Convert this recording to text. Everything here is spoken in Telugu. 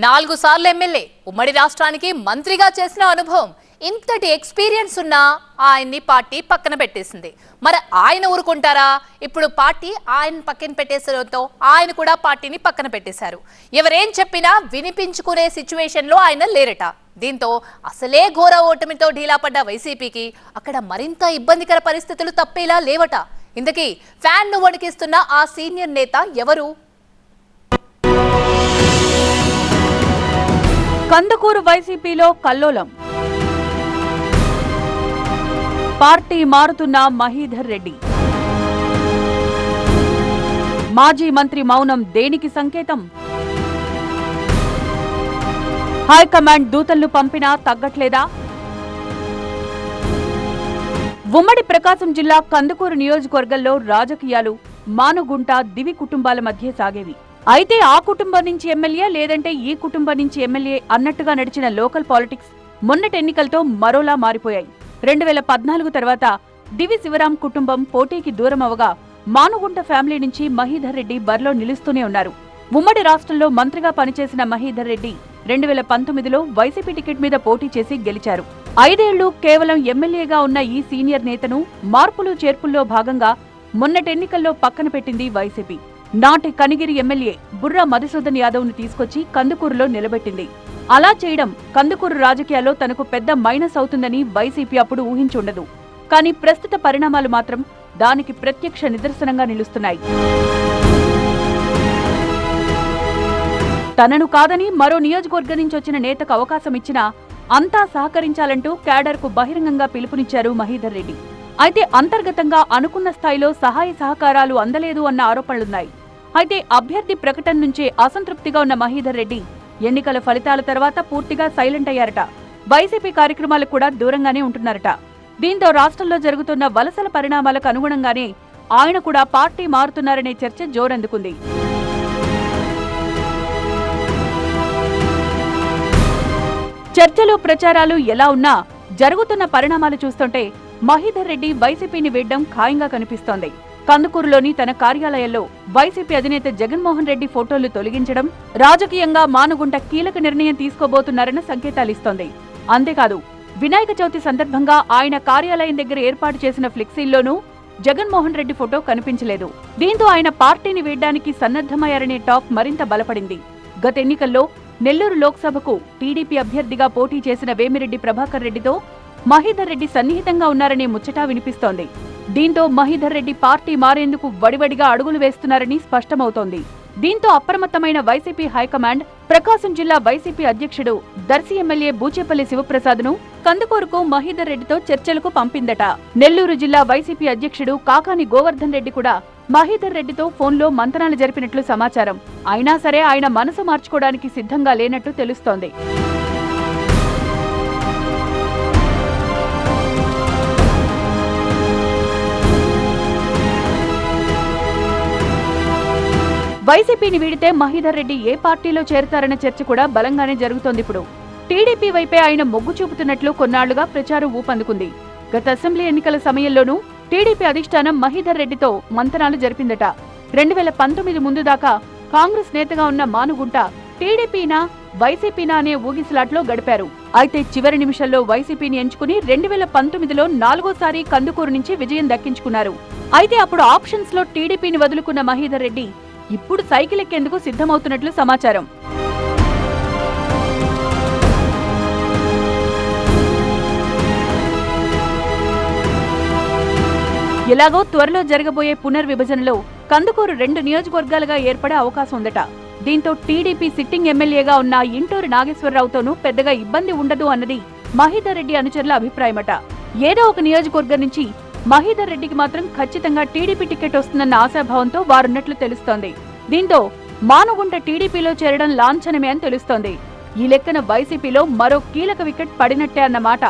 4 సార్లు ఎమ్మెల్యే, ఉమ్మడి రాష్ట్రానికి మంత్రిగా చేసిన అనుభవం, ఇంతటి ఎక్స్పీరియన్స్ ఉన్న ఆయన్ని పార్టీ పక్కన పెట్టేసింది. మరి ఆయన ఊరుకుంటారా? ఇప్పుడు పార్టీ ఆయన పక్కన పెట్టేసడంతో ఆయన కూడా పార్టీని పక్కన పెట్టేశారు. ఎవరేం చెప్పినా వినిపించుకునే సిచ్యువేషన్ లో ఆయన లేరట. దీంతో అసలే ఘోర ఓటమితో ఢీలా పడ్డ వైసీపీకి అక్కడ మరింత ఇబ్బందికర పరిస్థితులు తప్పేలా లేవట. ఇంతకీ ఫ్యాన్ ను వణికిస్తున్న ఆ సీనియర్ నేత ఎవరు? కందుకూరు వైసీపీలో కల్లోలం. పార్టీ మారుతున్న మహీధర్ రెడ్డి. మాజీ మంత్రి మౌనం దేనికి సంకేతం? హైకమాండ్ దూతలను పంపినా తగ్గట్లేదా? ఉమ్మడి ప్రకాశం జిల్లా కందుకూరు నియోజకవర్గంలో రాజకీయాలు మానుగుంట, దివి కుటుంబాల మధ్య సాగేవి. అయితే ఆ కుటుంబం నుంచి ఎమ్మెల్యే, లేదంటే ఈ కుటుంబం నుంచి ఎమ్మెల్యే అన్నట్టుగా నడిచిన లోకల్ పాలిటిక్స్ మొన్నటి ఎన్నికలతో మరోలా మారిపోయాయి. 2014 తర్వాత దివి శివరాం కుటుంబం పోటీకి దూరం అవగా మానుగుంట ఫ్యామిలీ నుంచి మహీధర్ రెడ్డి బరిలో నిలుస్తూనే ఉన్నారు. ఉమ్మడి రాష్ట్రంలో మంత్రిగా పనిచేసిన మహీధర్ రెడ్డి 2019లో వైసీపీ టికెట్ మీద పోటీ చేసి గెలిచారు. 5 ఏళ్లు కేవలం ఎమ్మెల్యేగా ఉన్న ఈ సీనియర్ నేతను మార్పులు చేర్పుల్లో భాగంగా మొన్నటి ఎన్నికల్లో పక్కన పెట్టింది వైసీపీ. నాటి కనిగిరి ఎమ్మెల్యే బుర్రా మధుసూదన్ యాదవ్ ను తీసుకొచ్చి కందుకూరులో నిలబెట్టింది. అలా చేయడం కందుకూరు రాజకీయాల్లో తనకు పెద్ద మైనస్ అవుతుందని వైసీపీ అప్పుడు ఊహించుండదు. కానీ ప్రస్తుత పరిణామాలు మాత్రం దానికి ప్రత్యక్ష నిదర్శనంగా నిలుస్తున్నాయి. తనను కాదని మరో నియోజకవర్గం నుంచి వచ్చిన నేతకు అవకాశం ఇచ్చినా అంతా సహకరించాలంటూ క్యాడర్కు బహిరంగంగా పిలుపునిచ్చారు మహీధర్ రెడ్డి. అయితే అంతర్గతంగా అనుకున్న స్థాయిలో సహాయ సహకారాలు అందలేదు అన్న ఆరోపణలున్నాయి. అయితే అభ్యర్థి ప్రకటన నుంచే అసంతృప్తిగా ఉన్న మహీధర్ రెడ్డి ఎన్నికల ఫలితాల తర్వాత పూర్తిగా సైలెంట్ అయ్యారట. వైసీపీ కార్యక్రమాలకు కూడా దూరంగానే ఉంటున్నారట. దీంతో రాష్ట్రంలో జరుగుతున్న వలసల పరిణామాలకు అనుగుణంగానే ఆయన కూడా పార్టీ మారుతున్నారనే చర్చ జోరందుకుంది. చర్చలు, ప్రచారాలు ఎలా ఉన్నా జరుగుతున్న పరిణామాలు చూస్తుంటే మహీధర్ రెడ్డి వైసీపీని వీడ్డం ఖాయంగా కనిపిస్తోంది. కందుకూరులోని తన కార్యాలయంలో వైసీపీ అధినేత జగన్మోహన్ రెడ్డి ఫోటోలు తొలగించడం రాజకీయంగా మానుగుంట కీలక నిర్ణయం తీసుకోబోతున్నారన్న సంకేతాలిస్తోంది. అంతేకాదు, వినాయక చవితి సందర్భంగా ఆయన కార్యాలయం దగ్గర ఏర్పాటు చేసిన ఫ్లెక్సీల్లోనూ జగన్మోహన్ రెడ్డి ఫోటో కనిపించలేదు. దీంతో ఆయన పార్టీని వీడ్డానికి సన్నద్ధమయ్యారనే టాక్ మరింత బలపడింది. గత ఎన్నికల్లో నెల్లూరు లోక్సభకు టీడీపీ అభ్యర్థిగా పోటీ చేసిన వేమిరెడ్డి ప్రభాకర్ రెడ్డితో మహీధర్ రెడ్డి సన్నిహితంగా ఉన్నారనే ముచ్చటా వినిపిస్తోంది. దీంతో మహీధర్ రెడ్డి పార్టీ మారేందుకు వడివడిగా అడుగులు వేస్తున్నారని స్పష్టమవుతోంది. దీంతో అప్రమత్తమైన వైసీపీ హైకమాండ్ ప్రకాశం జిల్లా వైసీపీ అధ్యక్షుడు దర్శి ఎమ్మెల్యే బూచేపల్లి శివప్రసాద్ను కందుకూరుకు మహీధర్ రెడ్డితో చర్చలకు పంపిందట. నెల్లూరు జిల్లా వైసీపీ అధ్యక్షుడు కాకాని గోవర్ధన్ రెడ్డి కూడా మహీధర్ రెడ్డితో ఫోన్లో మంతనాలు జరిపినట్లు సమాచారం. అయినా సరే ఆయన మనసు మార్చుకోవడానికి సిద్ధంగా లేనట్టు తెలుస్తోంది. వైసీపీని వీడితే మహీధర్ రెడ్డి ఏ పార్టీలో చేరతారన్న చర్చ కూడా బలంగానే జరుగుతోంది. ఇప్పుడు టీడీపీ వైపే ఆయన మొగ్గు చూపుతున్నట్లు కొన్నాళ్లుగా ప్రచారం ఊపందుకుంది. గత అసెంబ్లీ ఎన్నికల సమయంలోనూ టీడీపీ అధిష్టానం మహీధర్ రెడ్డితో మంతనాలు జరిపిందట. 2019 ముందు దాకా కాంగ్రెస్ నేతగా ఉన్న మానుగుంట టీడీపీనా వైసీపీనా అనే ఊగిసలాట్లో గడిపారు. అయితే చివరి నిమిషంలో వైసీపీని ఎంచుకుని 2019లో 4వ కందుకూరు నుంచి విజయం దక్కించుకున్నారు. అయితే అప్పుడు ఆప్షన్స్ లో టీడీపీని వదులుకున్న మహీధర్ రెడ్డి ఇప్పుడు సైకిల్ ఎక్కేందుకు సిద్ధమవుతున్నట్లు సమాచారం. ఎలాగో త్వరలో జరగబోయే పునర్విభజనలో కందుకూరు 2 నియోజకవర్గాలుగా ఏర్పడే అవకాశం ఉందట. దీంతో టీడీపీ సిట్టింగ్ ఎమ్మెల్యేగా ఉన్న ఇంటూరు నాగేశ్వరరావుతోనూ పెద్దగా ఇబ్బంది ఉండదు అన్నది మహీధర్ రెడ్డి అనుచరుల అభిప్రాయమట. ఏదో ఒక నియోజకవర్గం నుంచి మహీధర్ రెడ్డికి మాత్రం ఖచ్చితంగా టీడీపీ టికెట్ వస్తుందన్న ఆశాభావంతో వారున్నట్లు తెలుస్తోంది. దీంతో మానుగుంట టీడీపీలో చేరడం లాంఛనమే అని తెలుస్తోంది. ఈ లెక్కన వైసీపీలో మరో కీలక వికెట్ పడినట్టే అన్నమాట.